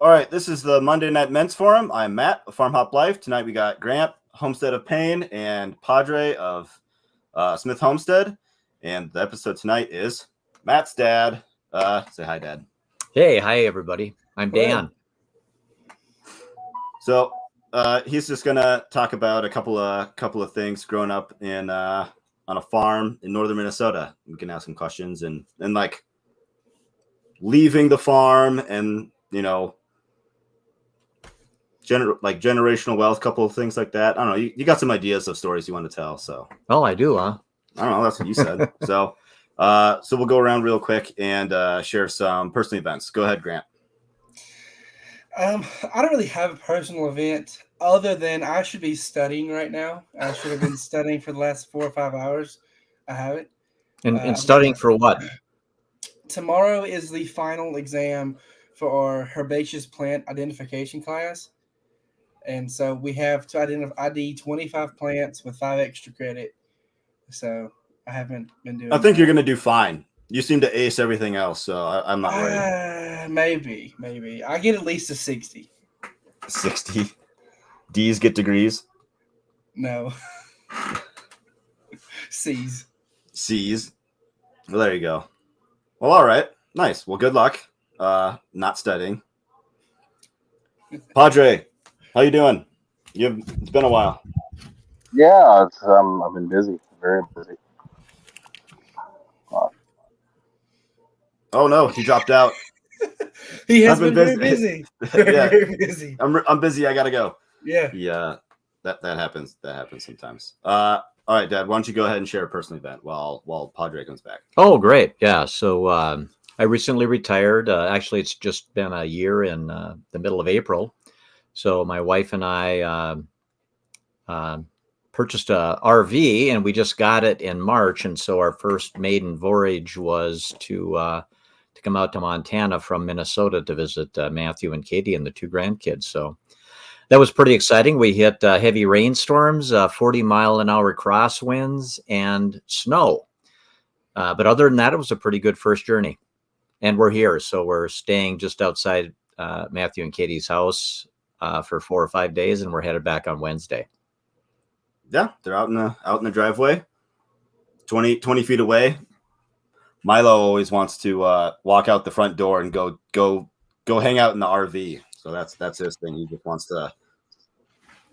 All right, this is the Monday Night Men's Forum. I'm Matt of FarmHopLife. Tonight we got Grant, Homestead of Pain, and Padre of Smith Homestead. And the episode tonight is Matt's dad. Say hi, Dad. Hey, hi, everybody. I'm Dan. So he's just gonna talk about a couple of things growing up in on a farm in northern Minnesota. We can ask him questions and like leaving the farm and generational wealth, couple of things like that. I don't know. You got some ideas of stories you want to tell. So I do, huh? I don't know. That's what you said. So we'll go around real quick and share some personal events. Go ahead, Grant. I don't really have a personal event other than I should be studying right now. I should have been studying for the last 4 or 5 hours. I haven't. And studying for what? Tomorrow is the final exam for our herbaceous plant identification class. And so we have to ID 25 plants with 5 extra credit. So I haven't been doing I think you're going to do fine. You seem to ace everything else, so I'm not worried. Maybe. I get at least a 60. 60? D's get degrees? No. C's. Well, there you go. Well, all right. Nice. Well, good luck. Not studying. Padre, how you doing? It's been a while. Yeah, I've been busy, very busy. Oh no, he dropped out. He has been very busy. Very busy. I'm busy. I gotta go. Yeah. Yeah, that happens. That happens sometimes. All right, Dad. Why don't you go ahead and share a personal event while Padre comes back? Oh, great. Yeah. So I recently retired. Actually, it's just been a year in the middle of April. So my wife and I purchased a RV, and we just got it in March. And so our first maiden voyage was to come out to Montana from Minnesota to visit Matthew and Katie and the 2 grandkids. So that was pretty exciting. We hit heavy rainstorms, 40-mile-an-hour crosswinds, and snow. But other than that, it was a pretty good first journey. And we're here. So we're staying just outside Matthew and Katie's house for 4 or 5 days, and we're headed back on Wednesday. Yeah, they're out in the driveway, 20 feet away. Milo always wants to walk out the front door and go hang out in the RV. So that's his thing. He just wants to.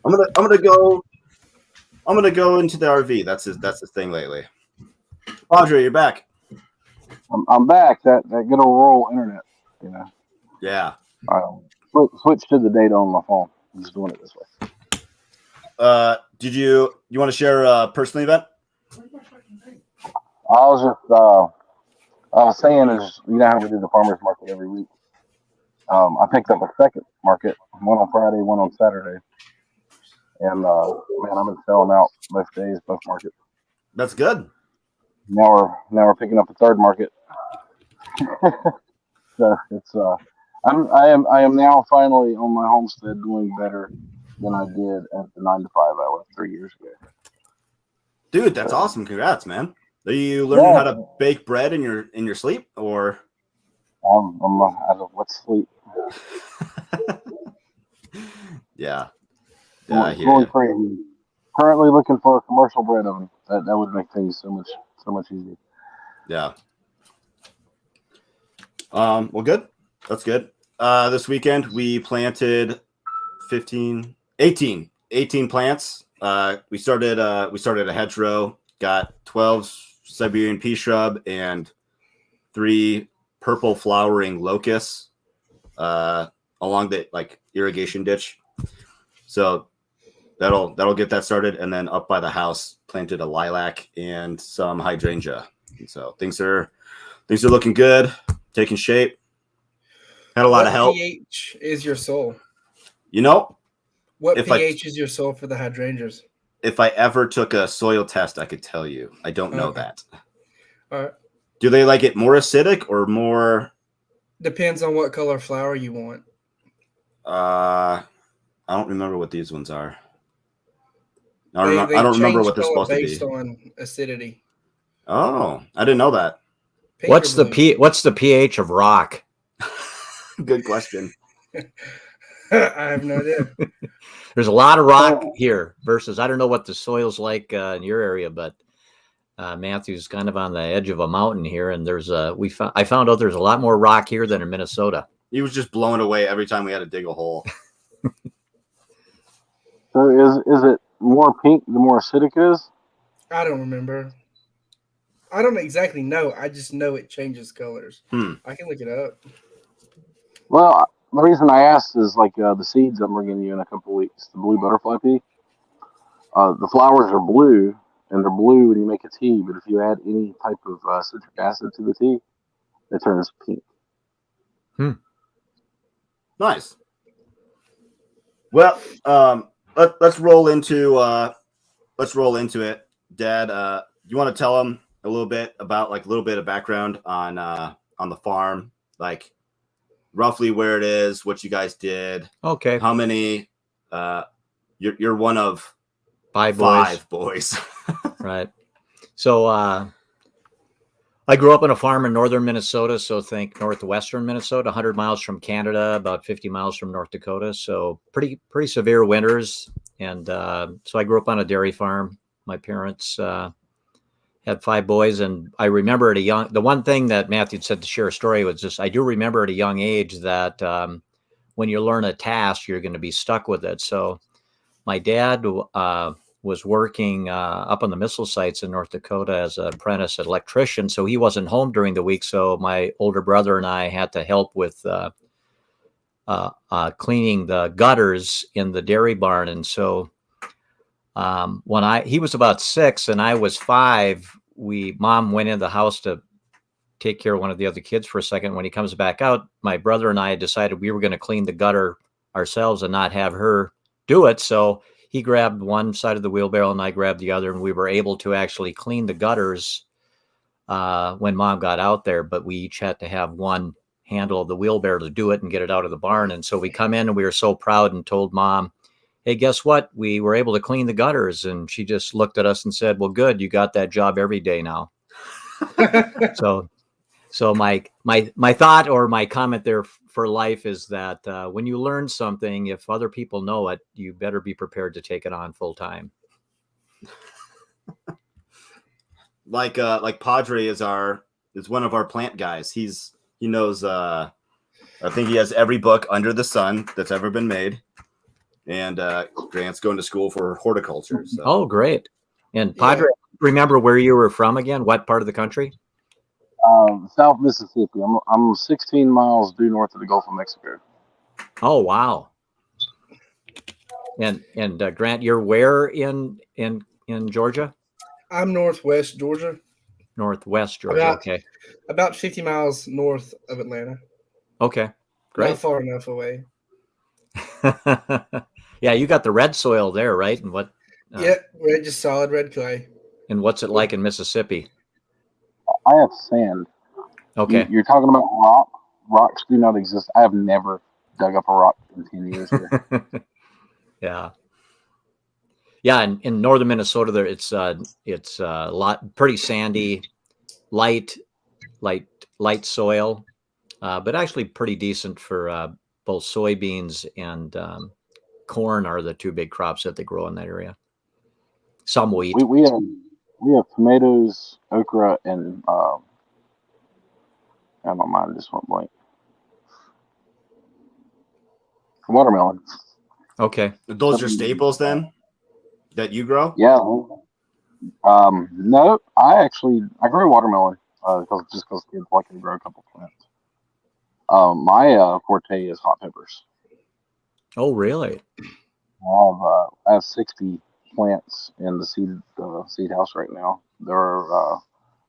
I'm gonna go into the RV. That's his thing lately. Padre, you're back. I'm back. That good old rural internet, Yeah. Switch to the data on my phone. I'm just doing it this way. Did you want to share a personal event? I was saying is, how we do the farmers market every week. I picked up a second market, one on Friday, one on Saturday, and man, I've been selling out both days, both markets. That's good. Now we're picking up a third market. So it's I am now finally on my homestead doing better than I did at the 9 to 5 hour 3 years ago. Dude, that's awesome! Congrats, man. Are you learning how to bake bread in your sleep, or? I'm out of what's sleep. Yeah, I hear you. Currently looking for a commercial bread oven. That would make things so much easier. Yeah. Well, good. That's good. This weekend we planted 18 plants. We started a hedgerow, got 12 Siberian pea shrub and 3 purple flowering locusts along the irrigation ditch. So that'll get that started, and then up by the house planted a lilac and some hydrangea. And so things are looking good, taking shape. Had a lot of help. What pH is your soil? What pH is your soil for the hydrangeas? If I ever took a soil test, I could tell you. I don't know that. All right. Do they like it more acidic or more? Depends on what color flower you want. I don't remember what these ones are. I don't remember what they're supposed to be. Based on acidity. Oh, I didn't know that. What's the pH of rock? Good question. I have no idea. There's a lot of rock here versus I don't know what the soil's like in your area, but Matthew's kind of on the edge of a mountain here, and I found out there's a lot more rock here than in Minnesota. He was just blown away every time we had to dig a hole. So is it more pink the more acidic it is? I don't remember. I don't exactly know. I just know it changes colors. I can look it up. Well, the reason I asked is like the seeds I'm bringing you in a couple weeks, the blue butterfly pea. The flowers are blue, and they're blue when you make a tea. But if you add any type of citric acid to the tea, it turns pink. Nice. Well, let's roll into it, Dad. You want to tell them a little bit about a little bit of background on the farm, like roughly where it is, what you guys did. Okay. How many? You're one of five boys. Right. So I grew up on a farm in northern Minnesota, so think northwestern Minnesota, 100 miles from Canada, about 50 miles from North Dakota. So pretty severe winters. And so I grew up on a dairy farm. My parents had 5 boys, and I remember the one thing that Matthew said to share a story was just, I do remember at a young age that when you learn a task, you're going to be stuck with it. So my dad was working up on the missile sites in North Dakota as an apprentice electrician. So he wasn't home during the week. So my older brother and I had to help with cleaning the gutters in the dairy barn. And so when he was about 6 and I was 5, Mom went in the house to take care of one of the other kids for a second. When he comes back out, my brother and I decided we were going to clean the gutter ourselves and not have her do it. So he grabbed one side of the wheelbarrow and I grabbed the other, and we were able to actually clean the gutters when Mom got out there. But we each had to have one handle of the wheelbarrow to do it and get it out of the barn. And so we come in and we were so proud and told Mom, hey, guess what? We were able to clean the gutters. And she just looked at us and said, well, good, you got that job every day now. So my thought or my comment there for life is that when you learn something, if other people know it, you better be prepared to take it on full time. Like Padre is one of our plant guys. He knows. I think he has every book under the sun that's ever been made. And Grant's going to school for horticulture. So. Oh, great! And Padre, remember where you were from again? What part of the country? South Mississippi. I'm 16 miles due north of the Gulf of Mexico. Oh, wow. And Grant, you're where in Georgia? I'm northwest Georgia. Northwest Georgia. Okay. About 50 miles north of Atlanta. Okay. Great. Not far enough away. Yeah, you got the red soil there, right? And what? Just solid red clay. And what's it like in Mississippi? I have sand. Okay. You're talking about rock. Rocks do not exist. I have never dug up a rock in 10 years here. Yeah. In northern Minnesota, there it's a lot pretty sandy, light soil, but actually pretty decent for both soybeans and corn are the 2 big crops that they grow in that area. Some wheat. We have tomatoes, okra, and my mind just went blank. Watermelon. Okay. Those are staples then that you grow? Yeah. No, I grow watermelon because kids like to grow a couple plants. My forte is hot peppers. Oh, really? I have 60 plants in the seed house right now. There are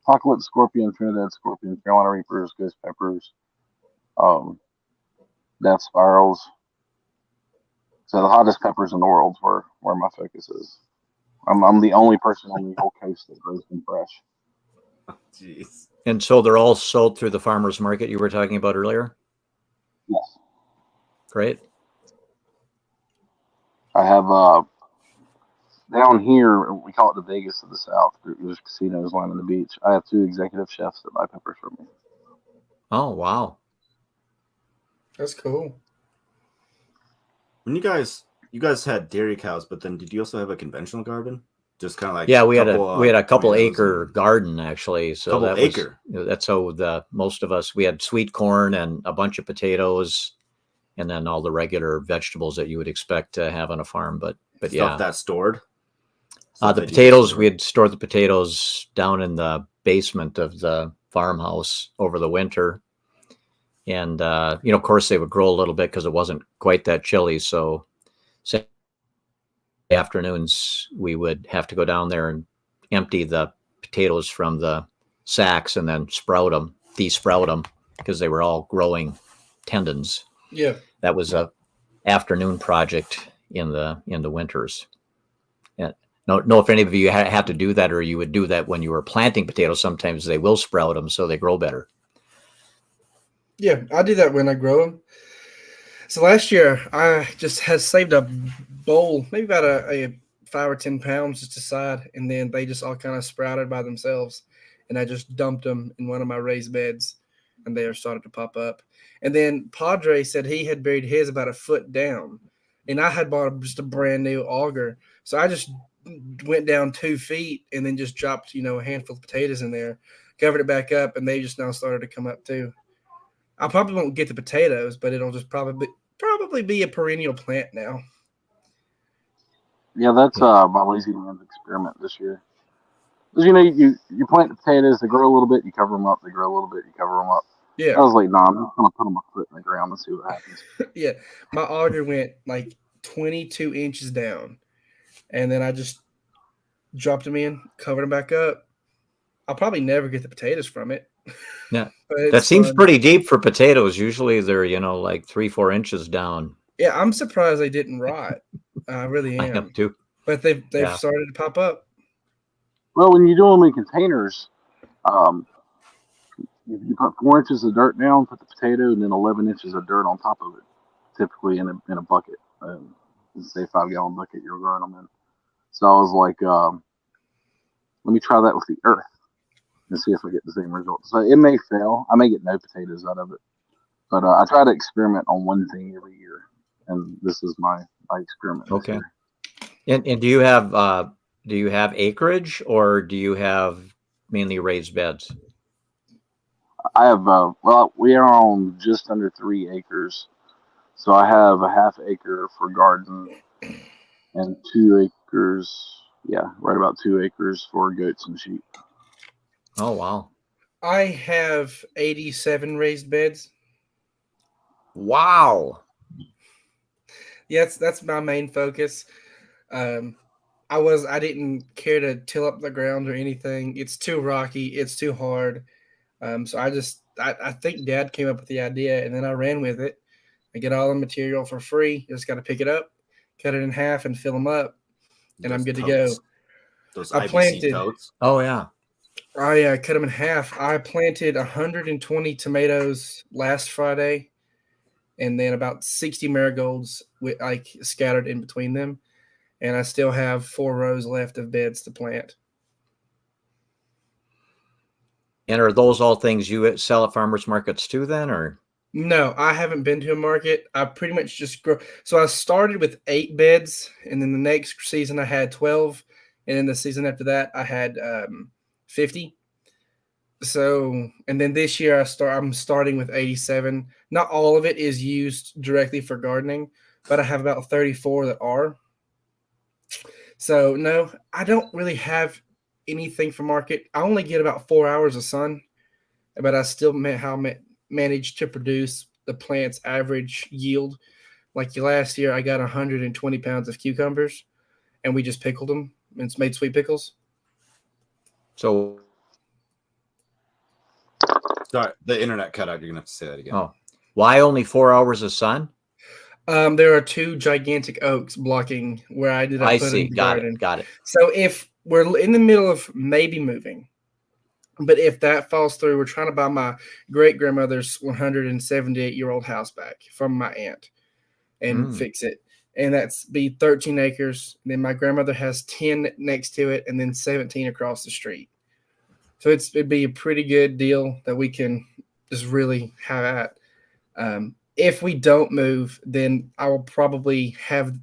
Apocalypse Scorpion, Trinidad Scorpion, Carolina Reapers, Ghost Peppers, Death Spirals. So the hottest peppers in the world's where my focus is. I'm the only person on the whole coast that grows them fresh. Jeez. And so they're all sold through the farmers market you were talking about earlier? Yes. Great. I have down here, we call it the Vegas of the South. There's casinos lining the beach. I have 2 executive chefs that buy peppers from me. Oh, wow. That's cool. When you guys had dairy cows, but then did you also have a conventional garden? Just kind of like Yeah, we had a couple tomatoes acre and- garden actually. So Couple that acre. that's how most of us, we had sweet corn and a bunch of potatoes, and then all the regular vegetables that you would expect to have on a farm. But stuff yeah, that stored. the Stuff that you could potatoes, store. we had stored the potatoes down in the basement of the farmhouse over the winter. And, of course, they would grow a little bit because it wasn't quite that chilly. So afternoons, we would have to go down there and empty the potatoes from the sacks and then desprout them because they were all growing tendons. Yeah. That was a afternoon project in the winters. And know if any of you had to do that, or you would do that when you were planting potatoes. Sometimes they will sprout them so they grow better. Yeah, I do that when I grow them. So last year, I just had saved a bowl, maybe about a 5 or 10 pounds just aside, and then they just all kind of sprouted by themselves. And I just dumped them in one of my raised beds, and they started to pop up. And then Padre said he had buried his about a foot down, and I had bought just a brand new auger. So I just went down 2 feet and then just dropped, a handful of potatoes in there, covered it back up, and they just now started to come up too. I probably won't get the potatoes, but it'll just probably be a perennial plant now. Yeah, that's my lazy man's experiment this year. Because you plant the potatoes, they grow a little bit, you cover them up. They grow a little bit, you cover them up. Yeah, I was like, nah, I'm just gonna put them a foot in the ground and see what happens. yeah. My auger went like 22 inches down, and then I just dropped them in, covered them back up. I'll probably never get the potatoes from it. Yeah, But it's that seems fun. pretty deep for potatoes. Usually they're like 3-4 inches down. Yeah, I'm surprised they didn't rot. I really I am. am too. But they've Yeah. started to pop up. Well, when you do them in containers, you put 4 inches of dirt down, put the potato, and then 11 inches of dirt on top of it, typically in a bucket. Say 5-gallon bucket you're growing them in. So I was like, let me try that with the earth and see if I get the same result. So it may fail. I may get no potatoes out of it. But I try to experiment on one thing every year. And this is my experiment this Okay. year. And do you have acreage, or do you have mainly raised beds? I have, we are on just under 3 acres. So I have a half acre for garden and 2 acres, right about 2 acres for goats and sheep. Oh, wow. I have 87 raised beds. Wow. Yeah, that's my main focus. I didn't care to till up the ground or anything. It's too rocky. It's too hard. So I think Dad came up with the idea, and then I ran with it. I get all the material for free. Just got to pick it up, cut it in half, and fill them up, and I'm good to go. Those I IBC planted. totes. Oh, yeah. I cut them in half. I planted 120 tomatoes last Friday, and then about 60 marigolds scattered in between them. And I still have 4 rows left of beds to plant. And are those all things you sell at farmers markets too then, or? No, I haven't been to a market. I pretty much just grow. So I started with 8 beds, and then the next season I had 12, and then the season after that I had 50. So, and then this year I'm starting with 87. Not all of it is used directly for gardening, but I have about 34 that are. So no, I don't really have anything for market. I only get about 4 hours of sun, but I still managed to produce the plant's average yield. Like last year, I got 120 pounds of cucumbers, and we just pickled them and made sweet pickles. So, Sorry, the internet cut out. You're gonna have to say that again. oh, why only 4 hours of sun? There are 2 gigantic oaks blocking where I ended up I putting see. the Got garden. it. Got it. So if we're in the middle of maybe moving, but if that falls through, we're trying to buy my great grandmother's 178-year-old house back from my aunt and fix it. And that's be 13 acres. And then my grandmother has 10 next to it, and then 17 across the street. So it'd be a pretty good deal that we can just really have at. if we don't move, then I will probably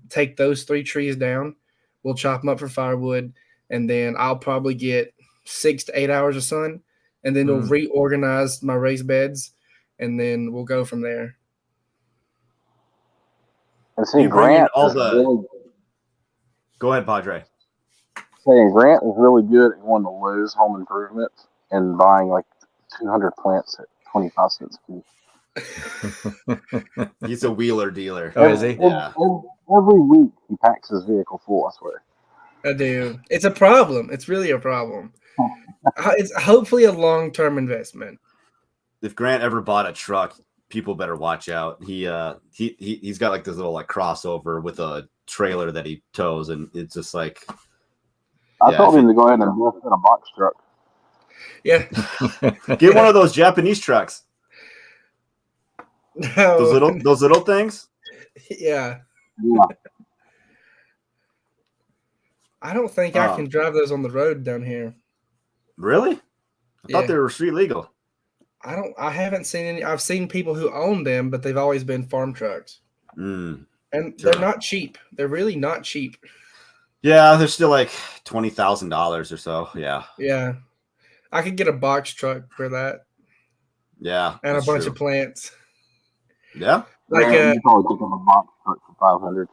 take those 3 trees down. We'll chop them up for firewood, and then I'll probably get 6 to 8 hours of sun, and then we'll reorganize my raised beds, and then we'll go from there. And see, You bring in Grant all is the. really, Go ahead, Padre. saying Grant is really good at going to Lowe's Home Improvement and buying like 200 plants at 25 cents a piece. He's a wheeler dealer. Oh, is he? Yeah. Every week he packs his vehicle full, I swear. I do. It's a problem. It's really a problem. It's hopefully a long-term investment. If Grant ever bought a truck, people better watch out. He's got like this little like crossover with a trailer that he tows, and it's just like I told him to go ahead and invest in a box truck. Yeah. get one of those Japanese trucks. No. Those little things. Yeah. Yeah. I don't think I can drive those on the road down here. Really? I thought Yeah. they were street legal. I haven't seen any. I've seen people who own them, but they've always been farm trucks. Mm. And Sure. they're not cheap. They're really not cheap. Yeah, they're still like $20,000 or so. Yeah. Yeah. I could get a box truck for that Yeah. and a that's bunch true. of plants. Yeah. Like Yeah, you probably pick up a box truck for 500.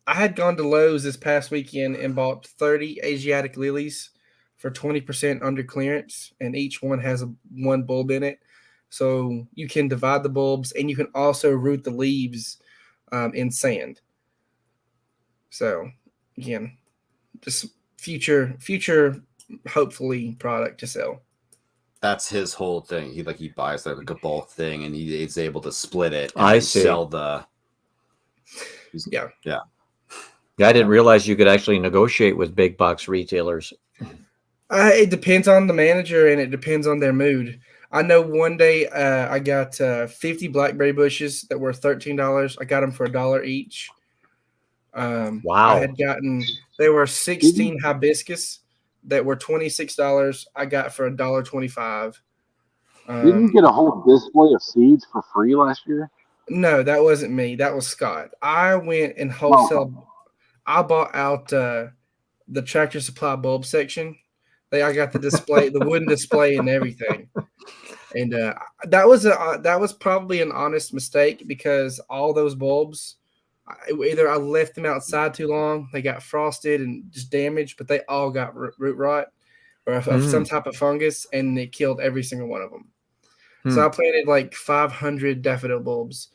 I had gone to Lowe's this past weekend and bought 30 Asiatic lilies for 20% under clearance, and each one has one bulb in it. So you can divide the bulbs, and you can also root the leaves in sand. So again, just future hopefully product to sell. That's his whole thing. He buys like a bulk thing, and he's able to split it. And I then see. Sell the. Yeah. I didn't realize you could actually negotiate with big box retailers. It depends on the manager, and it depends on their mood. I know one day I got 50 blackberry bushes that were $13. I got them for $1 each. Wow. There were 16 hibiscus that were $26. I got for $1.25. Didn't you get a whole display of seeds for free last year? No, that wasn't me. That was Scott. I went and wholesale. I bought out the Tractor Supply bulb section. I got the display, the wooden display, and everything. And that was probably an honest mistake, because all those bulbs, either I left them outside too long, they got frosted and just damaged, but they all got root rot or some type of fungus, and it killed every single one of them. So I planted like 500 daffodil bulbs,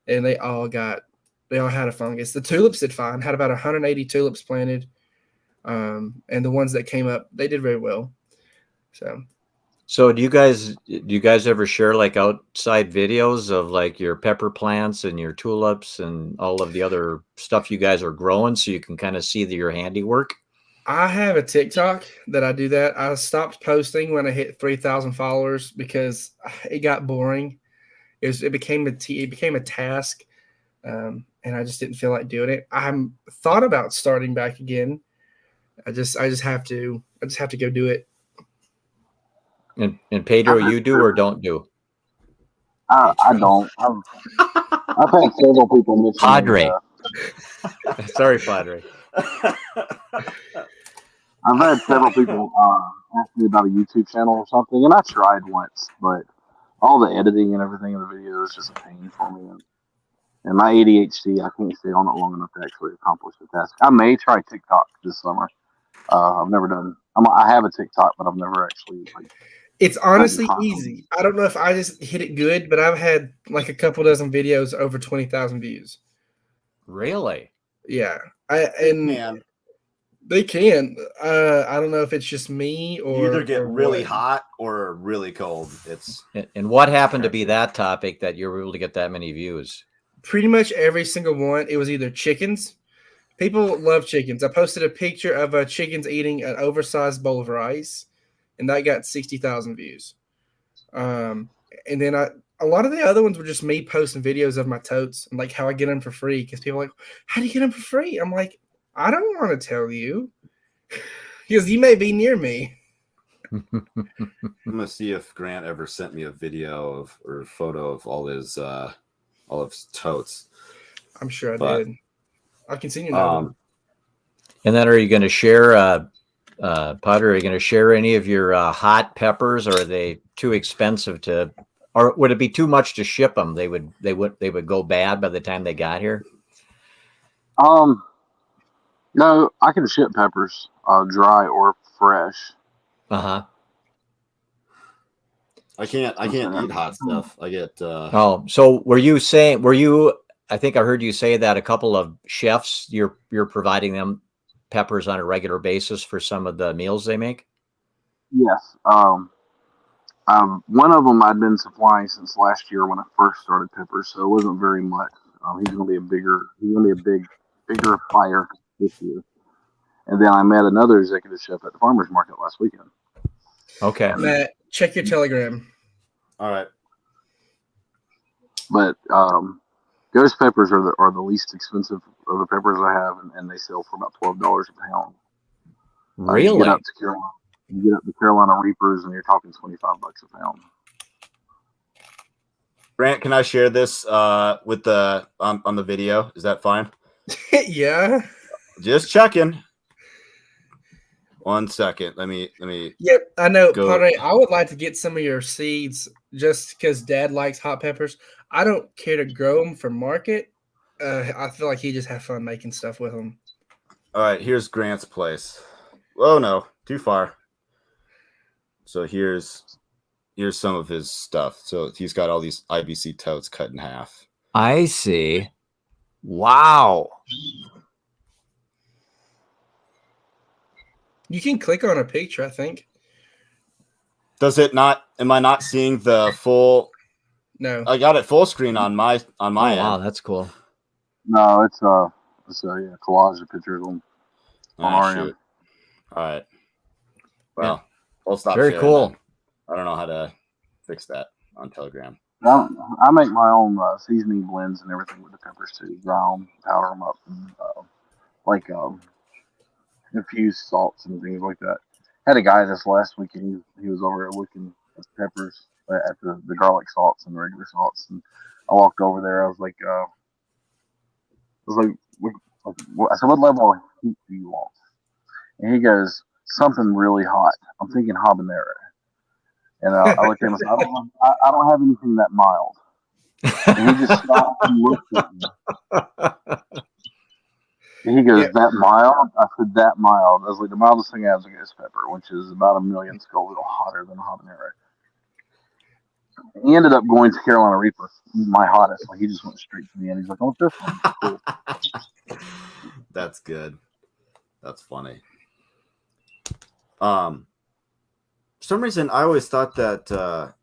and they all had a fungus. The tulips did fine. Had about 180 tulips planted, and the ones that came up, they did very well. So do you guys ever share like outside videos of like your pepper plants and your tulips and all of the other stuff you guys are growing, so you can kind of see your handiwork? I have a TikTok that I do that. I stopped posting when I hit 3,000 followers because it got boring. It became a task, and I just didn't feel like doing it. I thought about starting back again. I just have to go do it. And Pedro, you do or don't do? I don't. I've had several people mention Padre. Sorry, Padre. I've had several people ask me about a YouTube channel or something, and I tried once, but all the editing and everything in the video is just a pain for me. And my ADHD, I can't stay on it long enough to actually accomplish the task. I may try TikTok this summer. I've never done. I have a TikTok, but I've never actually It's honestly easy. I don't know if I just hit it good, but I've had like a couple dozen videos over 20,000 views. Really? Yeah. Man, they can. I don't know if it's just me or you either get really what. hot or really cold. And what happened to be that topic that you were able to get that many views? Pretty much every single one. It was either chickens. People love chickens. I posted a picture of chickens eating an oversized bowl of rice, and that got 60,000 views. And then a lot of the other ones were just me posting videos of my totes and like how I get them for free, because people are like, how do you get them for free? I'm like, I don't want to tell you because you may be near me. I'm gonna see if Grant ever sent me a video or photo of all his totes. I'm sure I But, did. I can see your number. And then are you going to share, Padre, are you going to share any of your hot peppers, or are they too expensive to, or would it be too much to ship them? They would go bad by the time they got here. No, I can ship peppers, dry or fresh. Uh-huh. I can't eat hot stuff. I get So I think I heard you say that a couple of chefs, you're providing them peppers on a regular basis for some of the meals they make? Yes. One of them I'd been supplying since last year when I first started peppers, so it wasn't very much. He's going to be a bigger fire this year. And then I met another executive chef at the farmers market last weekend. Okay. Matt, check your Telegram. all right. But ghost peppers are the least expensive of the peppers I have, and they sell for about $12 a pound. Really? You get up to Carolina Reapers, and you're talking $25 a pound. Grant, can I share this with the on the video? Is that fine? Yeah. Just checking. 1 second. Let me. Yep, I know, Go. Padre. I would like to get some of your seeds just because Dad likes hot peppers. I don't care to grow them for market. I feel like he just have fun making stuff with them. All right, here's Grant's place. Oh no, too far. So here's some of his stuff. So he's got all these IBC totes cut in half. I see. Wow. You can click on a picture, I think. Does it not? Am I not seeing the full? No. I got it full screen on my end. Wow, that's cool. No, it's a collage of pictures on our end. Shoot. All right. Well, I'll stop. Very sharing cool. then. I don't know how to fix that on Telegram. I make my own seasoning blends and everything with the peppers too. Dry them, powder them up, and infused salts and things like that. Had a guy this last week, and he was over there looking at the peppers, at the garlic salts and the regular salts, and I walked over there. I was like, I said, what level of heat do you want? And he goes, something really hot. I'm thinking habanero. And I looked at him and said, I don't have anything that mild. And he just stopped and looked at me. And he goes, that mild? I said, that mild. I was like, the mildest thing I have is a ghost pepper, which is about 1 million Scoville hotter than a habanero. He ended up going to Carolina Reaper, my hottest. Like, he just went straight to me, and he's like, "Oh, this one." Cool. That's good. That's funny. For some reason, I always thought that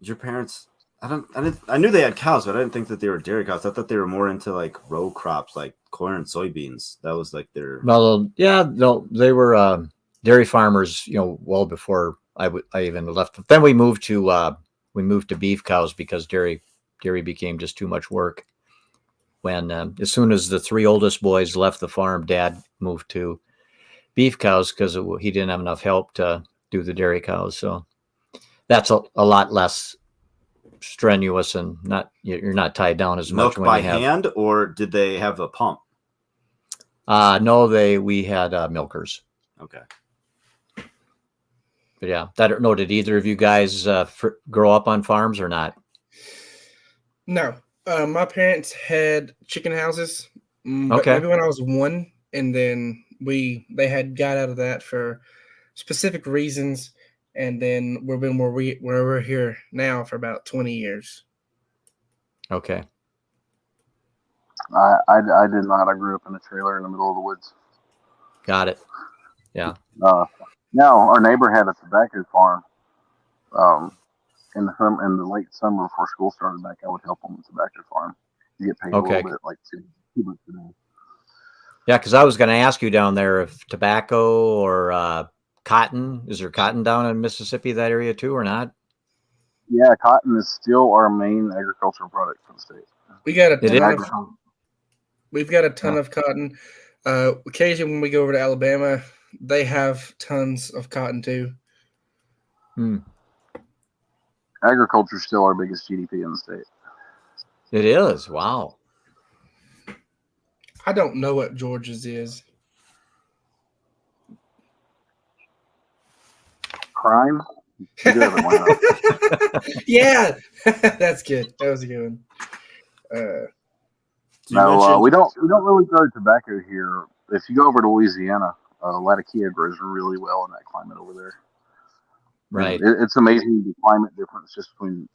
your parents. I knew they had cows, but I didn't think that they were dairy cows. I thought they were more into like row crops, like corn and soybeans. That was like their. Well, yeah, no, they were dairy farmers, well before I even left. Then we moved to beef cows because dairy became just too much work. When as soon as the 3 oldest boys left the farm, Dad moved to beef cows because he didn't have enough help to do the dairy cows. So that's a lot less strenuous, and you're not tied down as much. Milk by hand, or did they have a pump? No, we had milkers. Okay. But yeah, did either of you guys grow up on farms or not? No. My parents had chicken houses. Okay. Maybe when I was 1, and then they had got out of that for specific reasons, and then we're here now for about 20 years. Okay. I did not. I grew up in a trailer in the middle of the woods. Got it. Yeah. Now our neighbor had a tobacco farm. In the late summer before school started back, I would help on the tobacco farm. You get paid a little bit, like $2 a day. Yeah, because I was going to ask you down there if tobacco or cotton. Is there cotton down in Mississippi, that area too, or not? Yeah, cotton is still our main agricultural product for the state. We got we've got a ton of cotton. Occasionally when we go over to Alabama, they have tons of cotton too. Hmm. Agriculture is still our biggest GDP in the state. It is. Wow. I don't know what Georgia's is. Crime? You do have Atlanta. Yeah, that's good. That was a good one. So you No, mentioned- we don't really grow tobacco here. If you go over to Louisiana, Latakia grows really well in that climate over there. Right. It's amazing the climate difference just between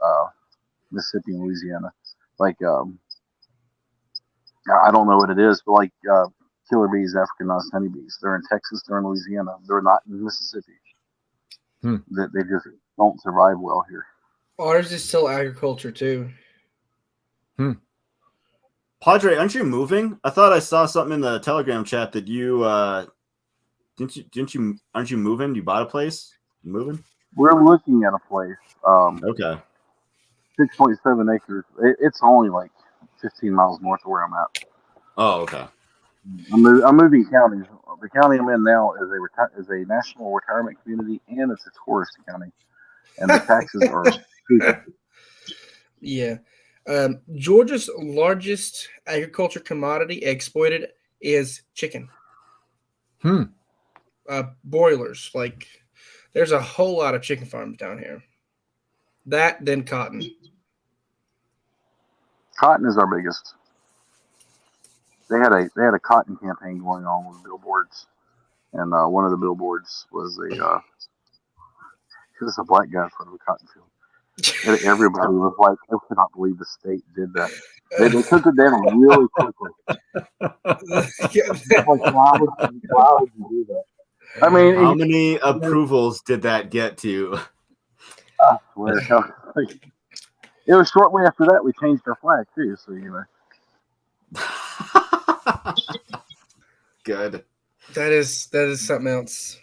Mississippi and Louisiana. Like, I don't know what it is, but like killer bees, Africanized honeybees, they're in Texas, they're in Louisiana, they're not in Mississippi. They just don't survive well here. Ours is still agriculture too. Padre, aren't you moving? I thought I saw something in the Telegram chat that you aren't you moving? You bought a place? You moving? We're looking at a place. Okay. 6.7 acres. It's only like 15 miles north of where I'm at. Oh, okay. I'm moving counties. The county I'm in now is a national retirement community, and it's a tourist county, and the taxes are stupid. Yeah. Georgia's largest agriculture commodity exported is chicken. Broilers. Like, there's a whole lot of chicken farms down here. That, then cotton. Cotton is our biggest. They had a cotton campaign going on with billboards, and one of the billboards was a black guy in front of a cotton field. And everybody was like, "I cannot believe the state did that." They took it down really quickly. Like, why would you do that? I mean, how many approvals did that get to? I swear, it was shortly after that we changed our flag too. So Good. That is something else.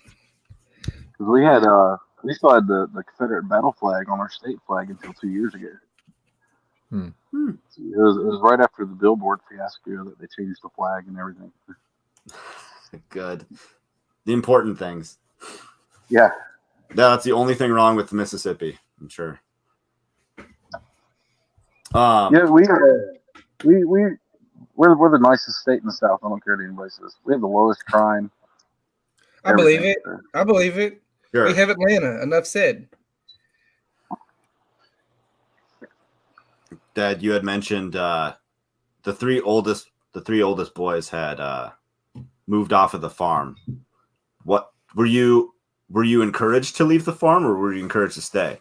because we still had the Confederate battle flag on our state flag until 2 years ago. It was right after the billboard fiasco that they changed the flag and everything. Good. The important things. Yeah. That's the only thing wrong with Mississippi, I'm sure. Yeah, we're the nicest state in the South. I don't care what anybody says. We have the lowest crime. I believe it. I believe it. Sure. We have Atlanta. Enough said. Dad, you had mentioned the three oldest boys had moved off of the farm. What were you encouraged to leave the farm, or were you encouraged to stay?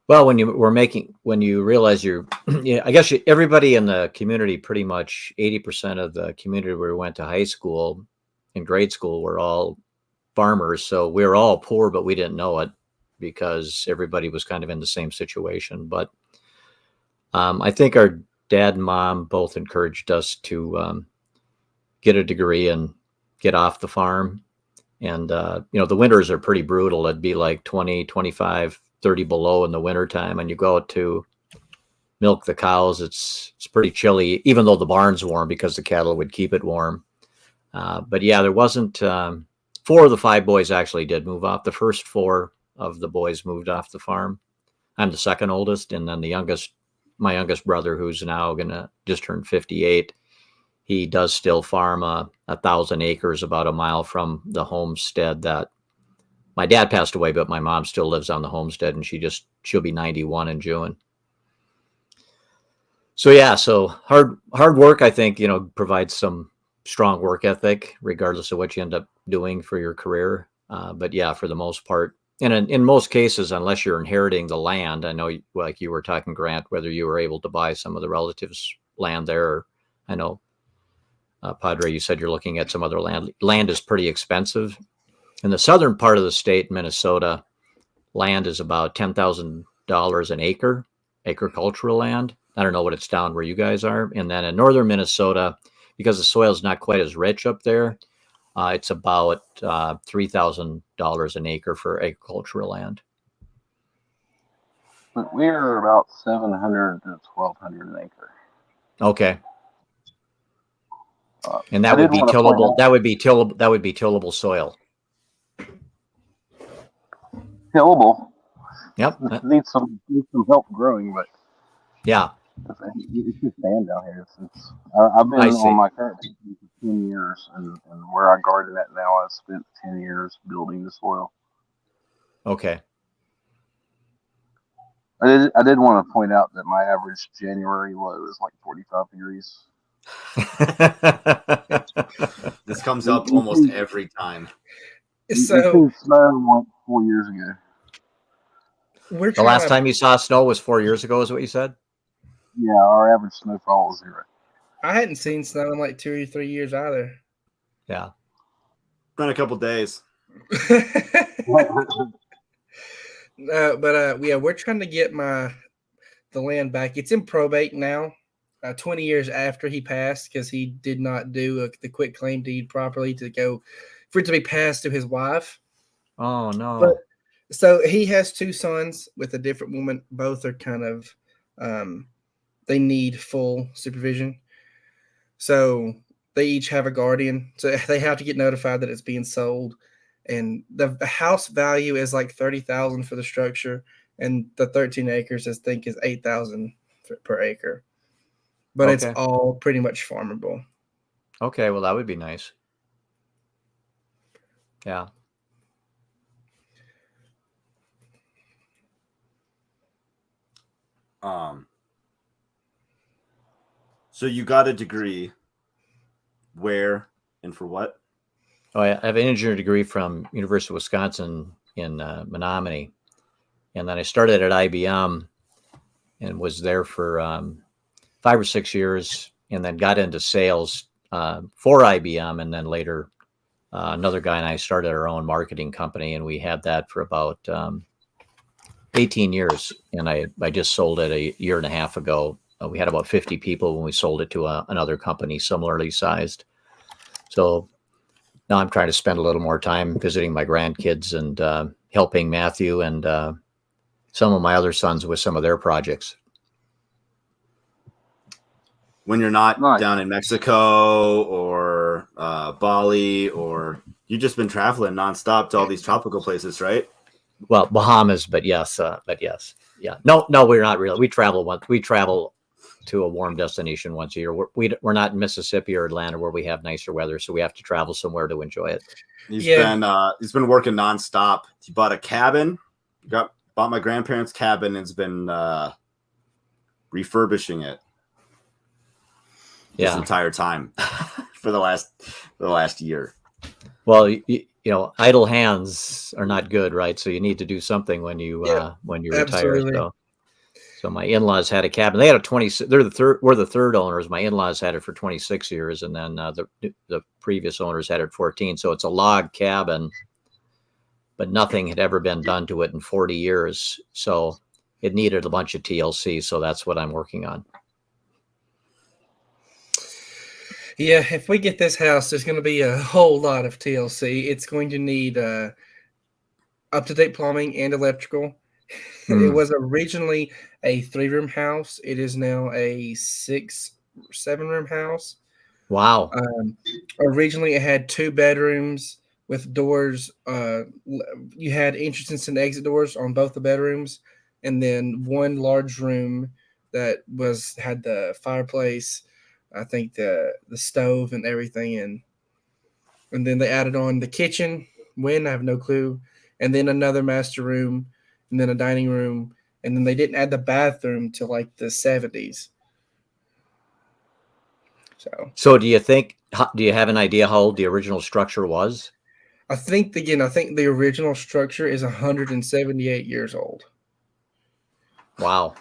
Well, when you realize I guess everybody in the community, pretty much 80% of the community where we went to high school and grade school were all farmers. So we were all poor, but we didn't know it because everybody was kind of in the same situation. But I think our dad and mom both encouraged us to get a degree and get off the farm. And, the winters are pretty brutal. It'd be like 20, 25, 30 below in the wintertime. And you go out to milk the cows. It's pretty chilly, even though the barn's warm because the cattle would keep it warm. But yeah, there wasn't, 4 of the 5 boys actually did move off. The first 4 of the boys moved off the farm. I'm the second oldest. And then my youngest brother, who's now gonna just turn 58, he does still farm 1,000 acres about a mile from the homestead that my dad passed away, but my mom still lives on the homestead, and she'll be 91 in June. So yeah, so hard work, I think, provides some strong work ethic, regardless of what you end up doing for your career. But yeah, for the most part, and in most cases, unless you're inheriting the land, I know, like you were talking, Grant, whether you were able to buy some of the relatives' land there. Or I know, Padre, you said you're looking at some other land. Land is pretty expensive. In the southern part of the state, Minnesota, land is about $10,000 an acre, agricultural land. I don't know what it's down where you guys are. And then in northern Minnesota, because the soil is not quite as rich up there, it's about $3,000 an acre for agricultural land. We're about 700 to 1,200 an acre. Okay. And that would be tillable. That would be tillable soil. tillable. Yep. Needs some help growing, but Yeah. it's just sand down here. I've been I see. on my current for 10 years, and where I garden at now, I spent 10 years building the soil. Okay. I did want to point out that my average January low is like 45 degrees. This comes up almost every time. We've So seen snow 4 years ago. we're The trying last to, time you saw snow was 4 years ago, is what you said? Yeah, our average snowfall is 0. I hadn't seen snow in like 2 or 3 years either. Yeah. Been a couple days. But yeah, we're trying to get the land back. It's in probate now, 20 years after he passed, because he did not do the quit claim deed properly for it to be passed to his wife. Oh no. But so he has 2 sons with a different woman. Both are kind of they need full supervision. So they each have a guardian. So they have to get notified that it's being sold. And the house value is like 30,000 for the structure, and the 13 acres I think is 8,000 per acre. But it's Okay. all pretty much farmable. Okay, well that would be nice. Yeah. So you got a degree. Where and for what? Oh, I have an engineering degree from University of Wisconsin in Menominee, and then I started at IBM and was there for 5 or 6 years, and then got into sales for IBM, and then later another guy and I started our own marketing company, and we had that for about 18 years, and I just sold it a year and a half ago. We had about 50 people when we sold it to another company similarly sized. So now I'm trying to spend a little more time visiting my grandkids and helping Matthew and some of my other sons with some of their projects. When you're not Nice. down in Mexico or Bali, or you've just been traveling nonstop to all these tropical places, right? Well, Bahamas, but yes. Yeah. No, we're not really. We travel to a warm destination once a year. We're not in Mississippi or Atlanta where we have nicer weather, so we have to travel somewhere to enjoy it. He's been working nonstop. He bought a cabin, bought my grandparents' cabin, and has been refurbishing it this entire time for the last year. Well, you know, idle hands are not good, right? So you need to do something when you retire. So my in-laws had a cabin. They had we're the third owners. My in-laws had it for 26 years, and then the previous owners had it 14. So it's a log cabin, but nothing had ever been done to it in 40 years. So it needed a bunch of TLC. So that's what I'm working on. Yeah, if we get this house, there's going to be a whole lot of TLC. It's going to need up-to-date plumbing and electrical. It was originally a 3-room house. It is now a 7-room house. Wow. Originally, it had 2 bedrooms with doors. You had entrance and exit doors on both the bedrooms, and then one large room that had the fireplace, I think the stove and everything in. And then they added on the kitchen. When, I have no clue. And then another master room, and then a dining room. And then they didn't add the bathroom till like the 70s. So do you have an idea how old the original structure was? I think the original structure is 178 years old. Wow.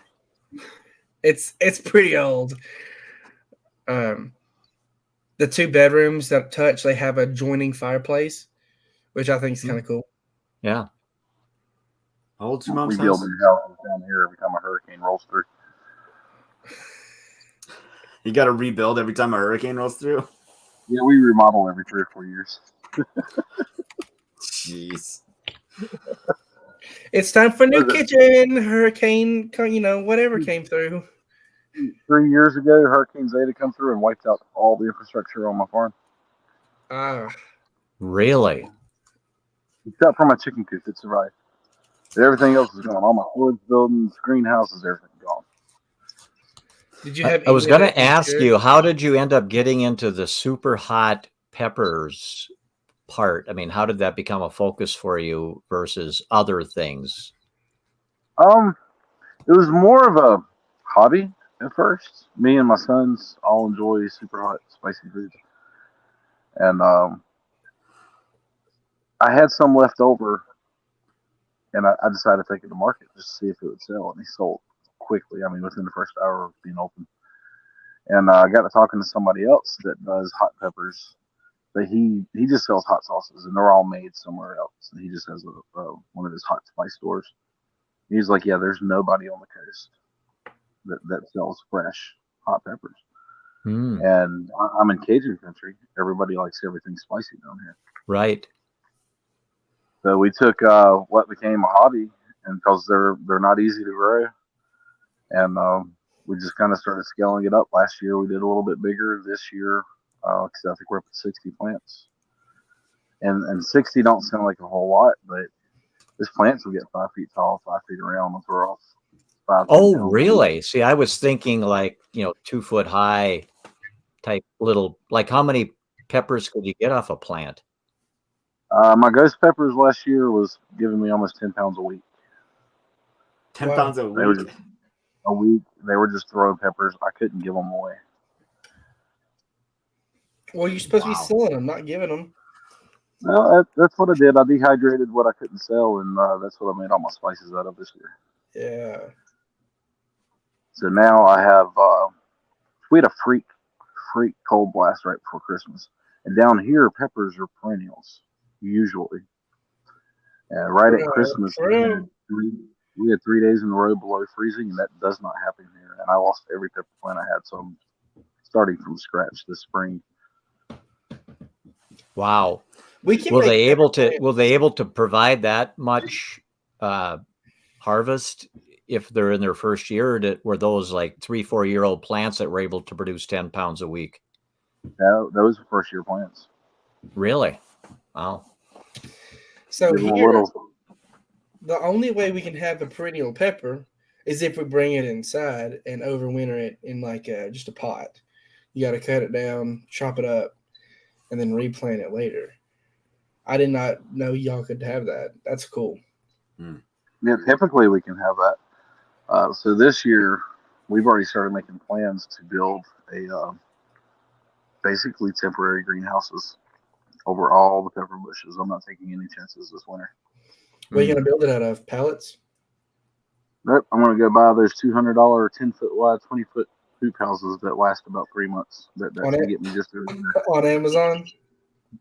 It's pretty old. The 2 bedrooms that touch, they have a joining fireplace, which I think is kind of cool. Yeah. How old's your mom's We build house? new houses down here every time a hurricane rolls through. You got to rebuild every time a hurricane rolls through? Yeah, we remodel every 3 or 4 years. Jeez. It's time for new kitchen. Hurricane, whatever came through. 3 years ago, Hurricane Zeta come through and wiped out all the infrastructure on my farm. Really? Except for my chicken coop that survived. Everything else is gone. All my storage buildings, greenhouses, everything gone. Did you have? I was any of going that to ask insured? you, how did you end up getting into the super hot peppers part? I mean, how did that become a focus for you versus other things? It was more of a hobby at first. Me and my sons all enjoy super hot, spicy foods, and I had some left over, and I decided to take it to market just to see if it would sell, and he sold quickly. I mean, within the first hour of being open. And I got to talking to somebody else that does hot peppers. But he just sells hot sauces, and they're all made somewhere else. And he just has one of his hot spice stores. He's like, yeah, there's nobody on the coast that sells fresh hot peppers. And I'm in Cajun country. Everybody likes everything spicy down here. Right. So we took what became a hobby, and because they're not easy to grow, and we just kind of started scaling it up. Last year we did a little bit bigger. This year, I think we're up to 60 plants, and 60 don't sound like a whole lot, but this plants will get 5 feet tall, 5 feet around, and throw off 5. Oh, really? See, I was thinking like 2 foot high type little. Like, how many peppers could you get off a plant? My ghost peppers last year was giving me almost 10 pounds a week. 10 Wow. pounds a They were week. just a week. They were just throwing peppers. I couldn't give them away. Well, you're supposed to be Wow. selling them, not giving them. No, that's what I did. I dehydrated what I couldn't sell, and that's what I made all my spices out of this year. Yeah. So now I have. We had a freak cold blast right before Christmas, and down here peppers are perennials usually. Right at Christmas, we had 3 days in a row below freezing, and that does not happen here. And I lost every pepper plant I had, so I'm starting from scratch this spring. Wow. We can. Will they able to provide that much harvest if they're in their first year? Or were those like 3-4 year old plants that were able to produce 10 pounds a week? No, those are first year plants. Really? Wow. So Give them a here, little. the only way we can have a perennial pepper is if we bring it inside and overwinter it in like just a pot. You got to cut it down, chop it up, and then replant it later. I did not know y'all could have that. That's cool. Yeah, typically we can have that. So this year we've already started making plans to build a basically temporary greenhouses over all the pepper bushes. I'm not taking any chances this winter. What are you going to build it out of? Pallets? Nope, I'm going to go buy those $200 10-foot wide, 20-foot hoop houses that last about 3 months. That can get me just through. On Amazon?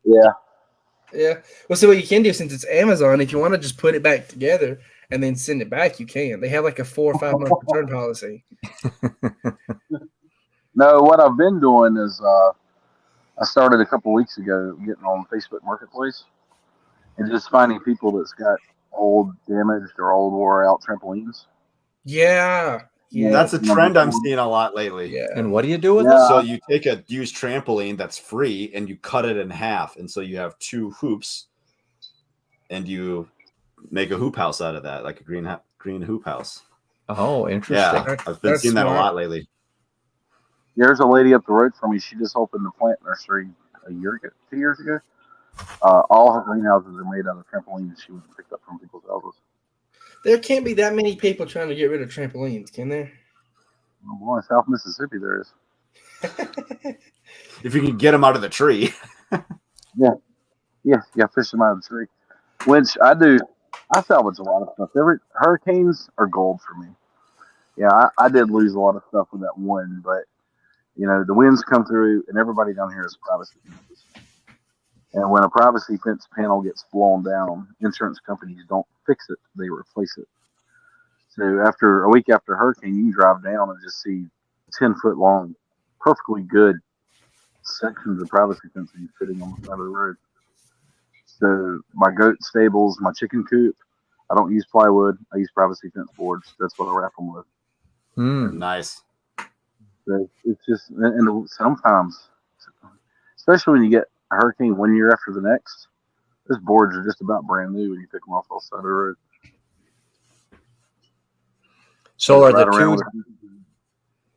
Yeah. Yeah. Well, so what you can do, since it's Amazon, if you want to just put it back together and then send it back, you can. They have like a 4 or 5 month return policy. No, what I've been doing is I started a couple weeks ago getting on Facebook Marketplace and just finding people that's got old, damaged, or old, wore out trampolines. Yeah. Yeah. That's a trend I'm seeing a lot lately. Yeah. And what do you do with Yeah. it? So you take a used trampoline that's free and you cut it in half. And so you have 2 hoops and you make a hoop house out of that, like a green hoop house. Oh, interesting. Yeah, I've been seeing that a lot lately. There's a lady up the road from me. She just opened a plant nursery 2 years ago. All her greenhouses are made out of trampolines she would pick up from people's houses. There can't be that many people trying to get rid of trampolines, can there? Oh boy, in South Mississippi there is. If you can get them out of the tree. Yeah, fish them out of the tree. Which I do. I salvage a lot of stuff. Hurricanes are gold for me. Yeah, I did lose a lot of stuff with that one, but the winds come through, and everybody down here is privacy fences. And when a privacy fence panel gets blown down, insurance companies don't fix it; they replace it. So after a week after a hurricane, you can drive down and just see 10-foot long, perfectly good sections of privacy fencing sitting on the side of the road. So my goat stables, my chicken coop, I don't use plywood. I use privacy fence boards. That's what I wrap them with. Nice. So it's just, and sometimes, especially when you get a hurricane 1 year after the next, those boards are just about brand new when you pick them off the side of the road. So are the Right around two, with-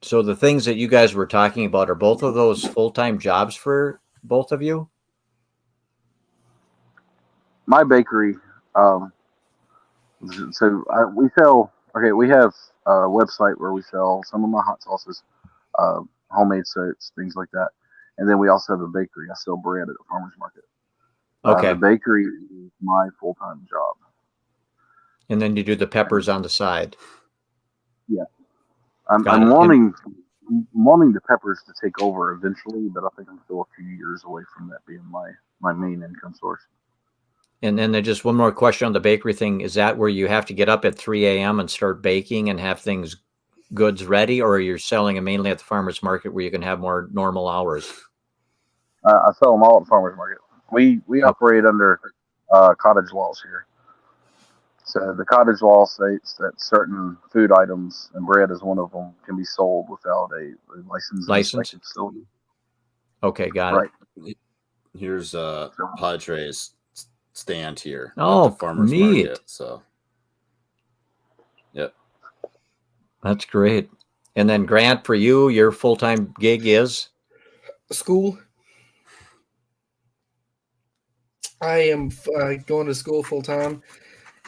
so the things that you guys were talking about, are both of those full-time jobs for both of you? my bakery. We sell. Okay, we have a website where we sell some of my hot sauces, uh, homemade soaps, things like that, and then we also have a bakery. I sell bread at a farmer's market. Okay. The bakery is my full-time job. And then you do the peppers on the side. Yeah, Got I'm it. wanting the peppers to take over eventually, but I think I'm still a few years away from that being my main income source. And then there's just one more question on the bakery thing. Is that where you have to get up at 3 a.m. and start baking and have goods ready, or you're selling it mainly at the farmer's market where you can have more normal hours? I sell them all at the farmer's market. We operate under cottage laws here. So the cottage law states that certain food items, and bread is one of them, can be sold without a license. License? Facility. Okay, got Right. it. Here's Padre's stand here Oh, at the farmer's neat. market. So, yep. That's great. And then Grant, for you, your full-time gig is? School. I am going to school full time,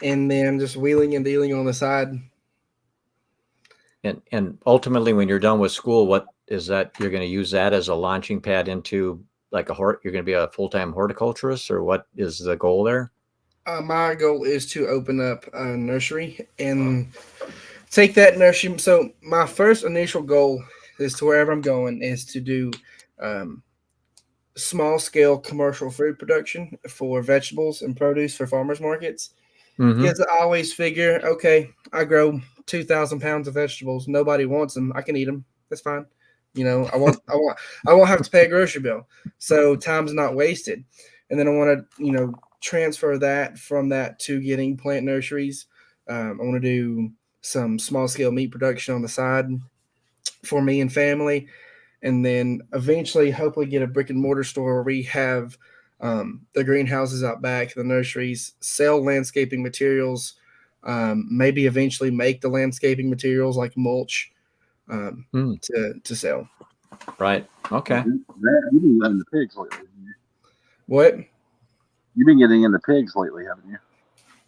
and then just wheeling and dealing on the side. And ultimately, when you're done with school, what is that? You're going to use that as a launching pad into like you're going to be a full-time horticulturist, or what is the goal there? My goal is to open up a nursery and take that nursery. So my first initial goal is to wherever I'm going is to do small scale commercial food production for vegetables and produce for farmers markets. Mm-hmm. Because I always figure, okay, I grow 2,000 pounds of vegetables. Nobody wants them. I can eat them. That's fine. I won't have to pay a grocery bill. So time's not wasted. And then I want to, transfer that from that to getting plant nurseries. I want to do some small scale meat production on the side for me and family. And then eventually, hopefully, get a brick and mortar store where we have the greenhouses out back, the nurseries, sell landscaping materials, maybe eventually make the landscaping materials like mulch to sell. Right. Okay. You've been getting into pigs lately. What? You've been getting into pigs lately, haven't you?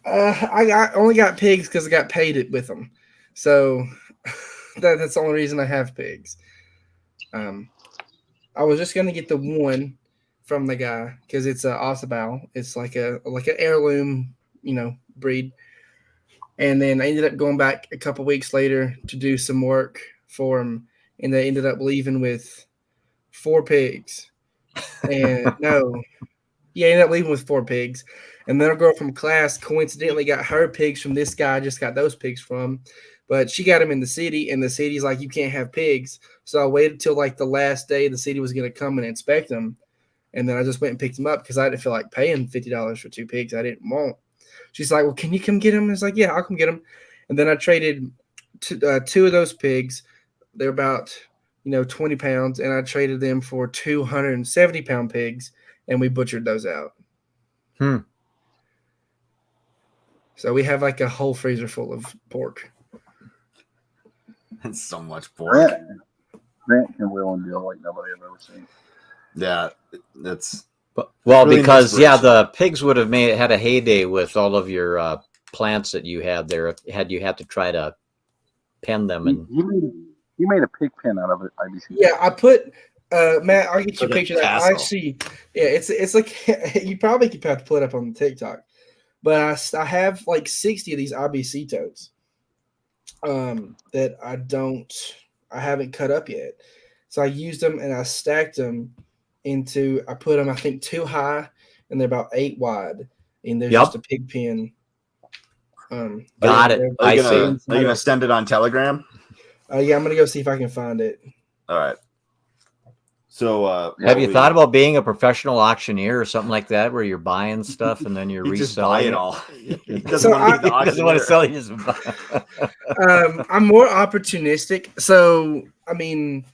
I only got pigs because I got paid it with them. So that's the only reason I have pigs. I was just gonna get the one from the guy because it's a Ossabal. It's like an heirloom, breed. And then I ended up going back a couple weeks later to do some work for him, and they ended up leaving with 4 pigs. And ended up leaving with 4 pigs. And then a girl from class coincidentally got her pigs from this guy I just got those pigs from. But she got them in the city, and the city's like, you can't have pigs. So I waited till like the last day the city was going to come and inspect them. And then I just went and picked them up because I didn't feel like paying $50 for 2 pigs I didn't want. She's like, well, can you come get them? I was like, yeah, I'll come get them. And then I traded 2 of those pigs. They're about, 20 pounds. And I traded them for 270-pound pigs, and we butchered those out. So we have like a whole freezer full of pork. That's so much pork. Grant can wheel and deal like nobody I've ever seen. Yeah, that's really because the pigs would have had a heyday with all of your plants that you had there. Had you had to try to pen them, and he made a pig pen out of it. IBC. Yeah, I put Matt. I'll get you a picture of that. castle. I see. Yeah, it's like you probably could have to put it up on TikTok, but I have like 60 of these IBC totes that I haven't cut up yet. So I used them and I stacked them I put them, I think, 2 high, and they're about 8 wide. And there's just a pig pen. Got it. Are you gonna send it on Telegram? Yeah, I'm gonna go see if I can find it. All right. So have you thought about being a professional auctioneer or something like that, where you're buying stuff and then you're reselling just buy it all? He doesn't want to sell it. Just I'm more opportunistic. So I mean,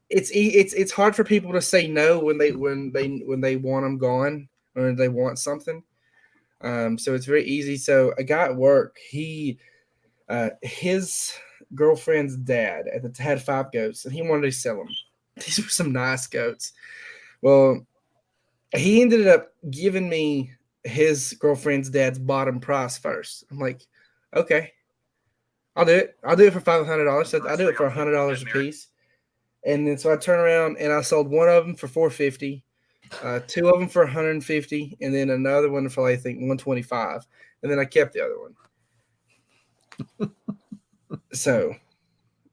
it's hard for people to say no when they want them gone or they want something. So it's very easy. So a guy at work, his girlfriend's dad had 5 goats, and he wanted to sell them. These were some nice goats. Well, he ended up giving me his girlfriend's dad's bottom price first. I'm like, okay, I'll do it. I'll do it for $500. So I'll do it for $100 a piece. And then so I turn around and I sold one of them for $450, 2 of them for $150, and then another one for I think $125. And then I kept the other one. So,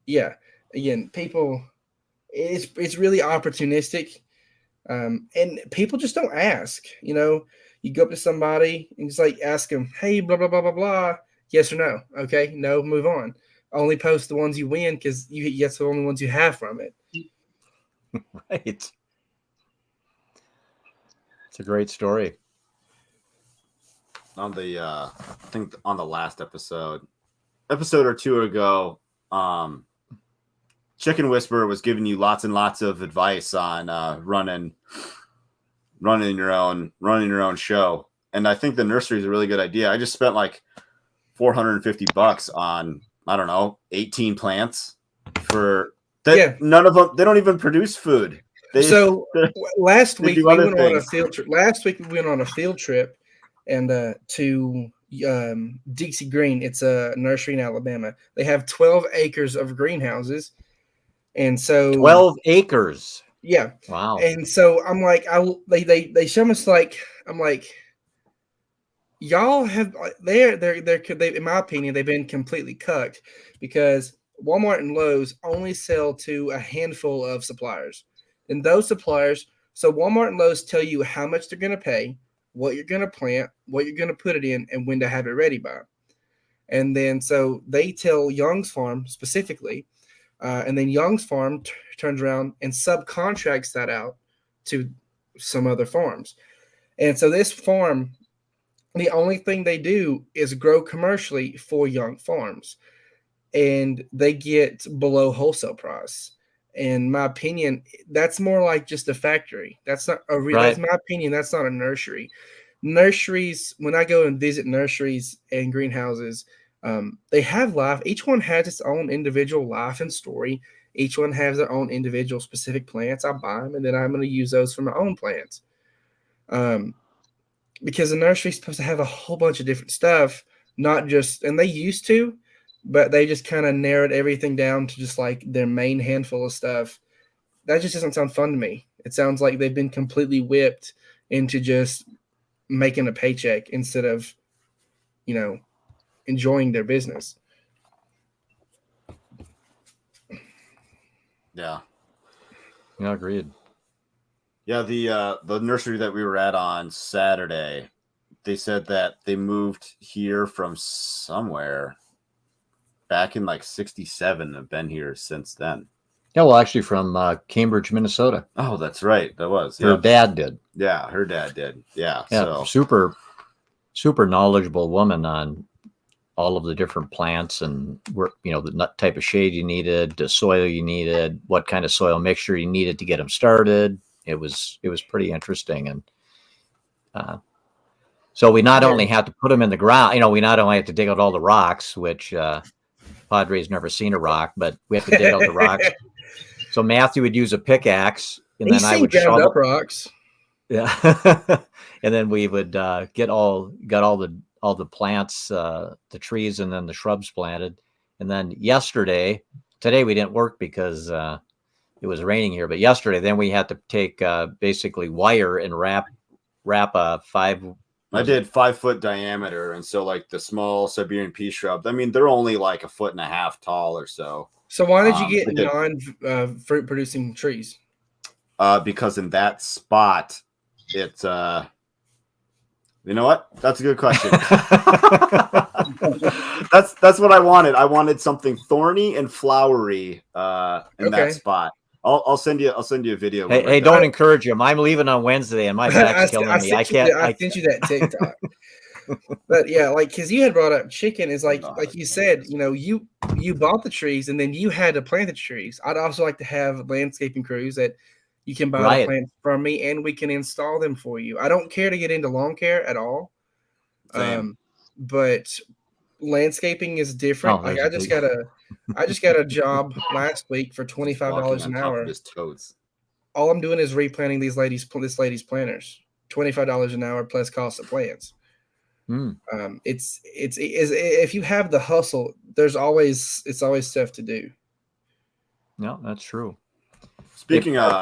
yeah, again, people, it's really opportunistic, and people just don't ask. You know, you go up to somebody and just like ask them, "Hey, blah blah blah blah blah, yes or no?" Okay, no, move on. Only post the ones you win because that's the only ones you have from it. Right. It's a great story. On the I think on the last episode or two ago, Chicken Whisperer was giving you lots and lots of advice on running your own show, and I think the nursery is a really good idea. I just spent like $450 on, I don't know, 18 plants for that. Yeah. None of them, they don't even produce food. Last week we went on a field trip. And to Dixie Green. It's a nursery in Alabama. They have 12 acres of greenhouses. And so 12 acres. Yeah. Wow. And so I'm like, they show us like, I'm like, y'all have they're in my opinion, they've been completely cucked because Walmart and Lowe's only sell to a handful of suppliers. And those suppliers, so Walmart and Lowe's tell you how much they're going to pay, what you're going to plant, what you're going to put it in, and when to have it ready by. And then so they tell Young's Farm specifically, and then Young's Farm turns around and subcontracts that out to some other farms. And so this farm, the only thing they do is grow commercially for Young Farms, and they get below wholesale price. In my opinion, that's more like just a factory. That's not a real. Right. That's my opinion. That's not a nursery. Nurseries, when I go and visit nurseries and greenhouses, they have life. Each one has its own individual life and story. Each one has their own individual specific plants. I buy them, and then I'm going to use those for my own plants. Because the nursery is supposed to have a whole bunch of different stuff, not just, and they used to, but they just kind of narrowed everything down to just like their main handful of stuff. That just doesn't sound fun to me. It sounds like they've been completely whipped into just making a paycheck instead of, enjoying their business. Yeah. Yeah, agreed. Yeah, the nursery that we were at on Saturday, they said that they moved here from somewhere back in like 1967 and have been here since then. Yeah, well, actually from Cambridge, Minnesota. Oh, that's right. That was. Her dad did. Yeah, her dad did. Yeah. So super knowledgeable woman on all of the different plants and the type of shade you needed, the soil you needed, what kind of soil mixture you needed to get them started. It was pretty interesting. And so we not only have to put them in the ground, we not only have to dig out all the rocks, which Padre's never seen a rock, but we have to dig out the rocks. So Matthew would use a pickaxe, and then I would shovel up rocks. Yeah, and then we would get all the plants, the trees, and then the shrubs planted. And then today we didn't work because it was raining here. But yesterday, then we had to take basically wire and wrap a 5-foot diameter, and so like the small Siberian pea shrub, I mean, they're only like 1.5 feet tall or so. So why did you get non-fruit producing trees? Because in that spot, it's you know what? That's a good question. That's what I wanted. I wanted something thorny and flowery in that spot. I'll send you a video. Hey, don't encourage him. I'm leaving on Wednesday, and my back's killing me. I can't. I sent you that TikTok. But yeah, like because you had brought up chicken is like you said, you bought the trees and then you had to plant the trees. I'd also like to have landscaping crews that you can buy the plants from me and we can install them for you. I don't care to get into lawn care at all. But landscaping is different. Oh, like there's a I just got a job last week for $25 Walking on an top hour. of his toes. All I'm doing is replanting this lady's planters. $25 an hour plus cost of plants. It's if you have the hustle, it's always stuff to do. No, that's true. Speaking of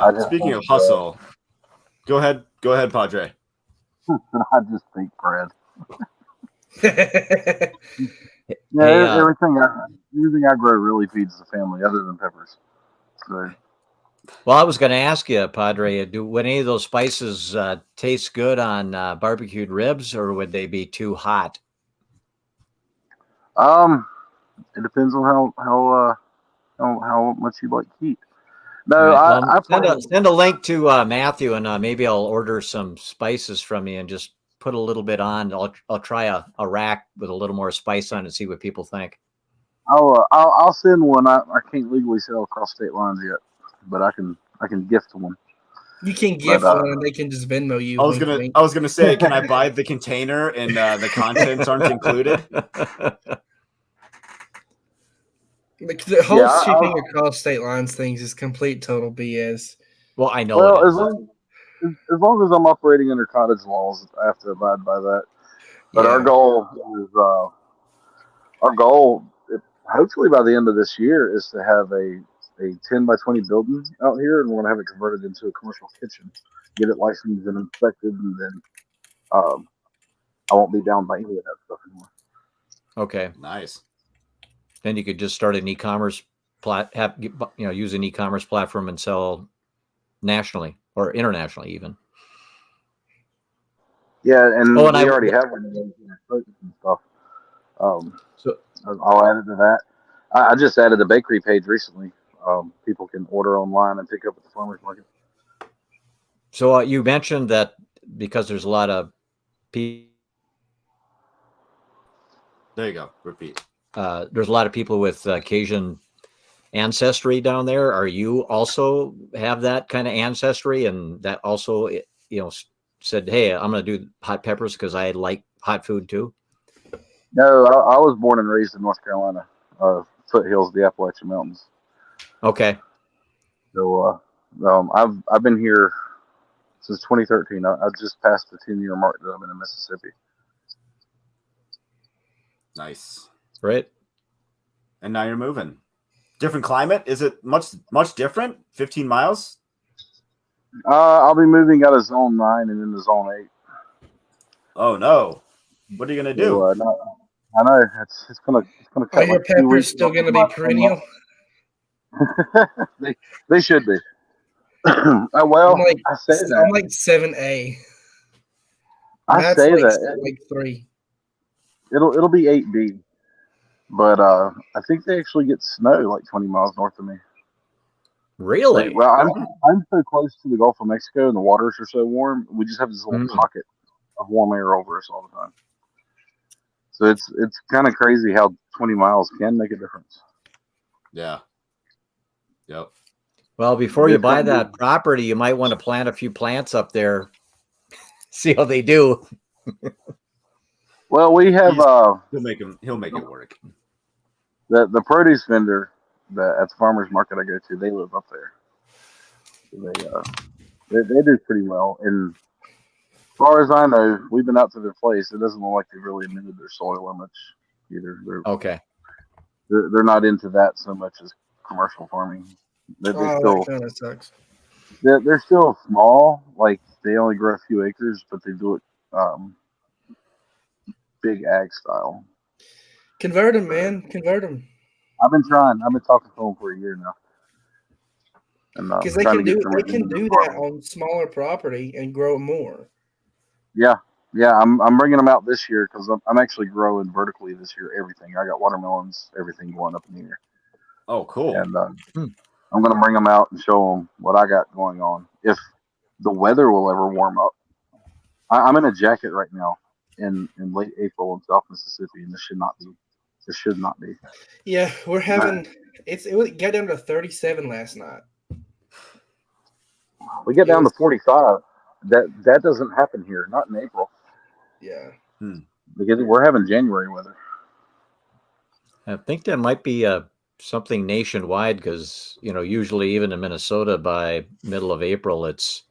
hustle, go ahead, Padre. I just think bread. Hey, Everything I grow really feeds the family, other than peppers. So, well, I was going to ask you, Padre, would any of those spices taste good on barbecued ribs, or would they be too hot? it depends on how much you like heat. No, right. Well, send a link to Matthew, and maybe I'll order some spices from you and just put a little bit on. I'll try a rack with a little more spice on it and see what people think. I'll send one. I can't legally sell across state lines yet, but I can gift one. You can gift one, and they can just Venmo you. I was gonna say, can I buy the container and the contents aren't included? The whole shipping across state lines things is complete total BS. Well, I know. Well, as long as I'm operating under cottage laws, I have to abide by that. But our goal is hopefully by the end of this year, is to have a 10 by 20 building out here, and we're going to have it converted into a commercial kitchen, get it licensed and inspected, and then I won't be down by any of that stuff anymore. Okay, nice. Then you could just start an e-commerce use an e-commerce platform and sell nationally or internationally even. Yeah, and we already have one of those and stuff. So I'll add it to that. I just added the bakery page recently. People can order online and pick up at the farmers market. So you mentioned that because there's a lot of people. There you go. Repeat. There's a lot of people with Cajun ancestry down there. Are you also have that kind of ancestry, and that also, said, hey, I'm going to do hot peppers because I like hot food too? No, I was born and raised in North Carolina, foothills of the Appalachian Mountains. Okay. So I've been here since 2013. I just passed the 10-year mark that I'm in Mississippi. Nice. Right. And now you're moving. Different climate? Is it much different? 15 miles? I'll be moving out of zone 9 and into zone 8. Oh no. What are you gonna do? I know it's gonna cut. Are your peppers still gonna be perennial? they should be. Well, I say that. I'm like 7A. I say that. Like 3. It'll be 8B. But I think they actually get snow like 20 miles north of me. Really? Well, I'm so close to the Gulf of Mexico, and the waters are so warm. We just have this little pocket of warm air over us all the time. So it's kind of crazy how 20 miles can make a difference. Yeah. Yep. Well, before you buy that property, you might want to plant a few plants up there. See how they do. Well, we have he'll make it work. The produce vendor at the farmers market I go to, they live up there. So they do pretty well. And as far as I know, we've been out to their place. It doesn't look like they've really amended their soil much either. They're not into that so much as commercial farming. That kind of sucks. They're still small. Like they only grow a few acres, but they do it big ag style. Convert them, man. Convert them. I've been trying. I've been talking to them for a year now. Because they can do that on smaller property and grow more. Yeah. I'm bringing them out this year because I'm actually growing vertically this year. Everything. I got watermelons, everything going up in the air. Oh, cool. And I'm going to bring them out and show them what I got going on. If the weather will ever warm up. I'm in a jacket right now in late April in South Mississippi, and this should not be. Yeah, we're having it got down to 37 last night. We get down to 45. That doesn't happen here, not in April. Yeah. Because we're having January weather. I think that might be something nationwide because, usually even in Minnesota by middle of April, it's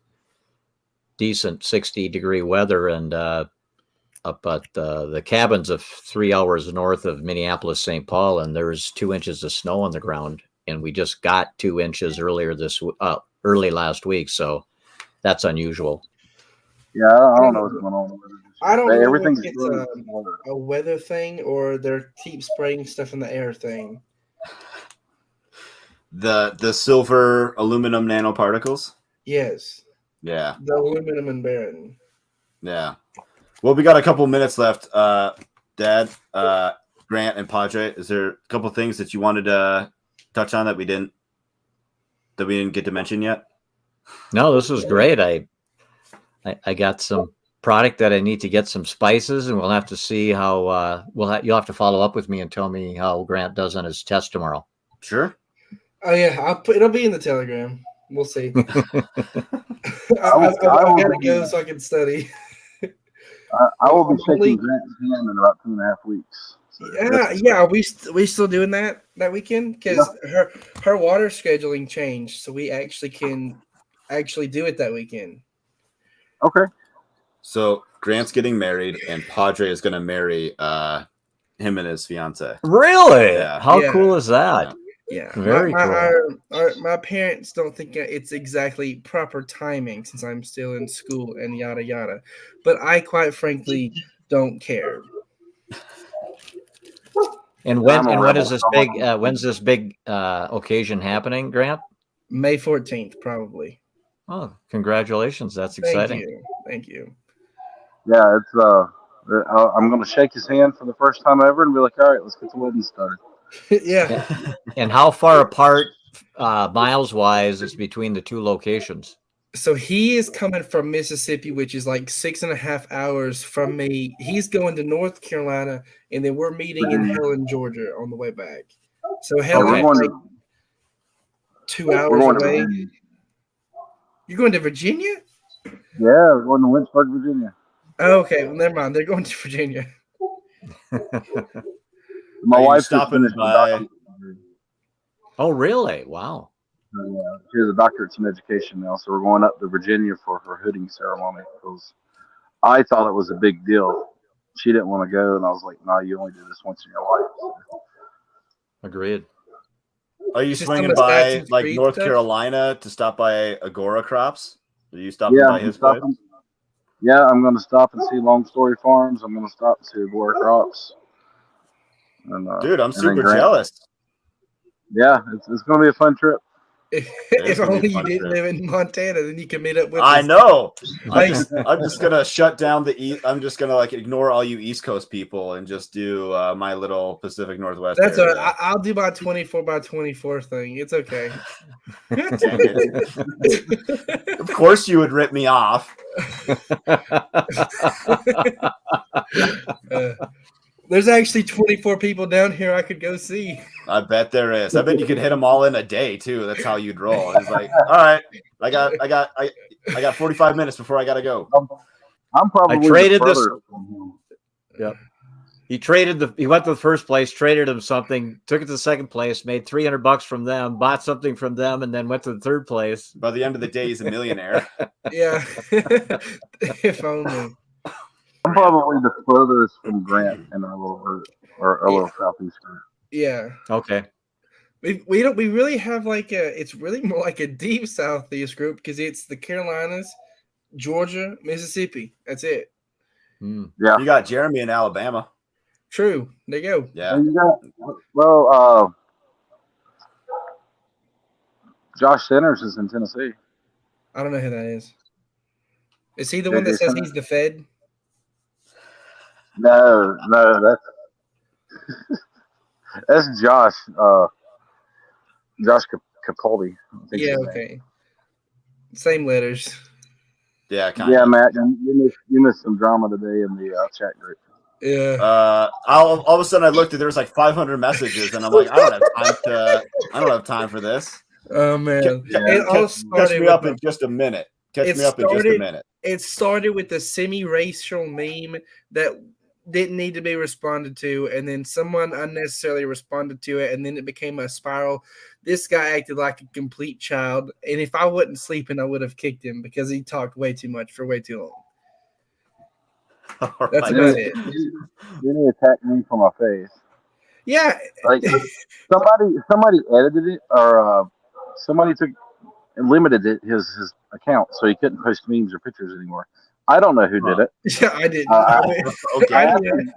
decent 60-degree weather. And up at the cabins of 3 hours north of Minneapolis, St. Paul, and there's 2 inches of snow on the ground. And we just got 2 inches early last week. So that's unusual. Yeah, I don't know what's going on. I don't know if Everything's it's really a weather thing or they're keep spraying stuff in the air thing. The silver aluminum nanoparticles. Yes. Yeah. The aluminum and barium. Yeah. Well, we got a couple minutes left. Dad, Grant, and Padre, is there a couple things that you wanted to touch on that we didn't get to mention yet? No, this was great. I got some product that I need to get some spices, and we'll have to see how you'll have to follow up with me and tell me how Grant does on his test tomorrow. Sure. Oh yeah, it'll be in the Telegram. We'll see. I gotta go so I can study. I will be shaking Grant's hand in about 2.5 weeks. So Yeah. Are we still doing that weekend? Because her water scheduling changed, so we actually can do it that weekend. Okay. So Grant's getting married, and Padre is going to marry him and his fiance. Really? Yeah. How cool is that? Yeah. Very cool. My parents don't think it's exactly proper timing since I'm still in school and yada yada, but I quite frankly don't care. And when is this big? When's this big occasion happening, Grant? May 14th, probably. Oh, congratulations! That's exciting. Thank you. Yeah, it's I'm gonna shake his hand for the first time ever and be like, all right, let's get the wedding started. Yeah. And how far apart, miles wise, is between the 2 locations? So he is coming from Mississippi, which is like 6.5 hours from me. He's going to North Carolina, and then we're meeting in Helen, Georgia, on the way back. So Helen's like 2 hours away. You're going to Virginia? Yeah, we're going to Lynchburg, Virginia. Oh, okay, well, never mind. They're going to Virginia. My wife's stopping by. Oh, really? Wow. Yeah, she has a doctorate in education now, so we're going up to Virginia for her hooding ceremony because I thought it was a big deal. She didn't want to go, and I was like, "No, you only do this once in your life." So. Agreed. Are you swinging by like North Carolina to stop by Agora Crops? Are you stopping by his place? Yeah, I'm going to stop and see Long Story Farms. I'm going to stop and see Agora Crops. And, dude, I'm super jealous. Yeah, it's going to be a fun trip. If only you didn't live in Montana, then you can meet up with us. I know. I'm just gonna shut down I'm just gonna ignore all you East Coast people and just do my little Pacific Northwest. That's all right. I'll do my 24x24 thing. It's okay. Of course, you would rip me off. There's actually 24 people down here I could go see. I bet there is. I bet you could hit them all in a day too. That's how you'd roll. It's like, all right, I got 45 minutes before I gotta go. I'm probably. I traded this. Yep. He went to the first place, traded him something, took it to the second place, made $300 from them, bought something from them, and then went to the third place. By the end of the day, he's a millionaire. Yeah. If only. I'm probably the furthest from Grant in our little southeast group. Yeah. Okay. We really have it's really more like a deep southeast group because it's the Carolinas, Georgia, Mississippi. That's it. Yeah. You got Jeremy in Alabama. True. There you go. Yeah. Josh Centers is in Tennessee. I don't know who that is. Is he the one that says he's the Fed? No, that's Josh. Josh Capaldi. Yeah, okay. Same letters. Yeah, kind of. Yeah, Matt, you missed some drama today in the chat group. Yeah. All of a sudden I looked there was like 500 messages, and I'm like, I don't have time for this. Oh man, catch me up in just a minute. It started with the semi-racial meme that didn't need to be responded to, and then someone unnecessarily responded to it, and then it became a spiral. This guy acted like a complete child, and if I wasn't sleeping, I would have kicked him because he talked way too much for way too long. All That's right. about it. Then he attacked me for my face. Yeah, Like somebody edited it, or somebody took and limited his account so he couldn't post memes or pictures anymore. I don't know who did it. yeah, I didn't. Okay. I didn't.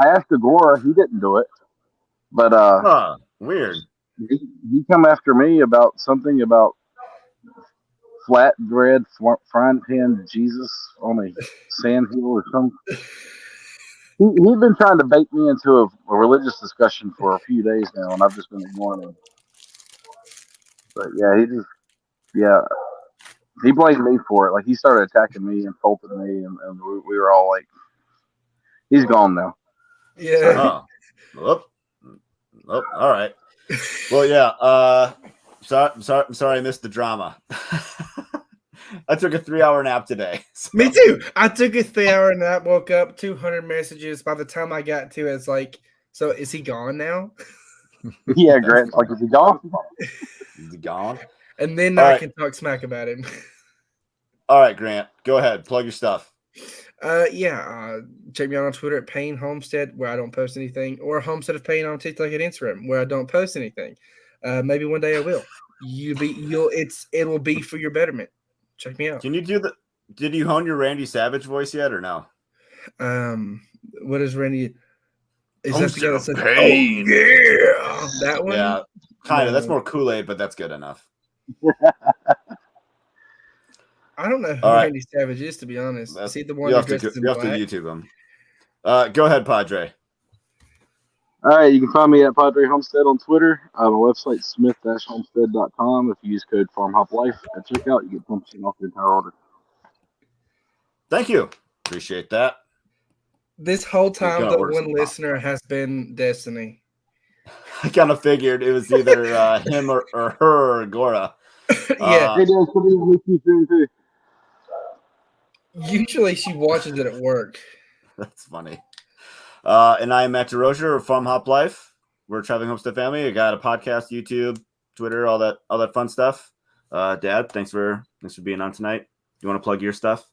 I asked Agora, he didn't do it, but Weird. he come after me about something about flatbread frying pan Jesus on a sand hill or something. He's been trying to bait me into a religious discussion for a few days now, and I've just been ignoring him. But yeah, he blamed me for it. Like, he started attacking me, insulting me, and we were all like, he's gone now. Yeah. Oh, all right. Well, yeah. Sorry, I missed the drama. I took a 3-hour nap today. So. Me too. I took a 3-hour nap, woke up, 200 messages. By the time I got to it, it's like, so is he gone now? Yeah, Grant. Like, is he gone? Is he gone? And then All I right. can talk smack about him. All right, Grant. Go ahead. Plug your stuff. Check me out on Twitter at Payne Homestead, where I don't post anything, or Homestead of Payne on TikTok and Instagram, where I don't post anything. Maybe one day I will. It will be for your betterment. Check me out. Can you did you hone your Randy Savage voice yet or no? What is Randy? Is that the guy that says, Pain. "Oh yeah," that one? Yeah, kind of. No. That's more Kool-Aid, but that's good enough. I don't know who All right. Randy Savage is, to be honest. Is he the one You that have to dresses in you have to black? YouTube him. Go ahead, Padre. All right, you can find me at Padre Homestead on Twitter. My website, smith-homestead.com. If you use code FarmHopLife at checkout, you get 10% off your entire order. Thank you. Appreciate that. This whole time, gonna the order one some listener has been Destiny. I kind of figured it was either him or her or Agora. Yeah. Hey, Dan, come in with you soon, too. Usually she watches it at work. That's funny. And I am Matt DeRozier of FarmHopLife. We're a traveling homestead family. I got a podcast, YouTube, Twitter, all that fun stuff. Dad, thanks for being on tonight. You want to plug your stuff?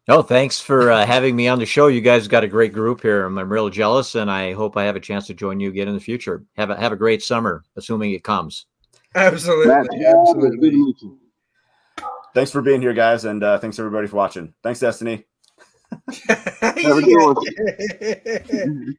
Oh, thanks for having me on the show. You guys got a great group here. I'm real jealous, and I hope I have a chance to join you again in the future. Have a great summer, assuming it comes. Absolutely. Matt, Absolutely. good to meet you. Thanks for being here, guys, and thanks everybody for watching. Thanks, Destiny. Have a good one.